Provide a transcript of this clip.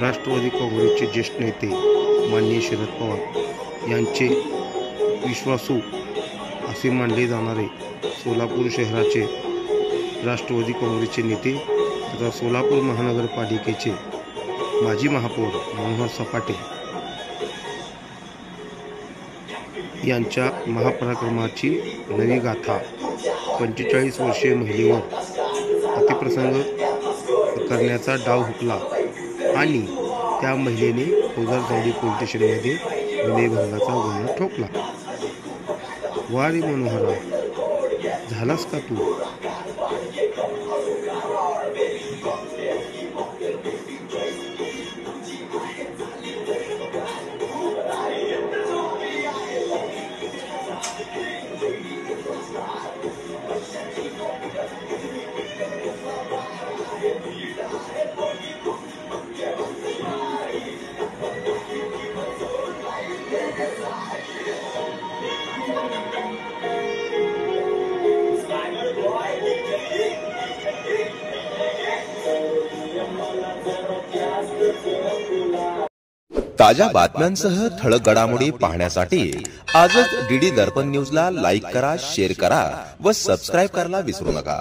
राष्ट्रवादी काँग्रेसचे ज्येष्ठ नेते माननीय शरद पवार यांचे विश्वासू असे मानले जाणारे सोलापूर शहराचे राष्ट्रवादी काँग्रेसचे नेते तथा सोलापूर महानगरपालिकेचे माजी महापौर मनोहर सपाटे यांच्या महापराक्रमाची नवी गाथा 45 वर्षीय महिलेवर अतिप्रसंग करण्याचा डाव हुकला आणि त्या महिलेने फौजदारवाडी पोलीस स्टेशनमध्ये विनयभंगाचा गुन्हा ठोकला। वारी मनोहरा, झालास का तू? ताज्या बातम्यांसह ठळक घडामोडी पाहण्यासाठी आजच डीडी दर्पण न्यूजला लाईक करा, शेअर करा व सबस्क्राइब करायला विसरू नका।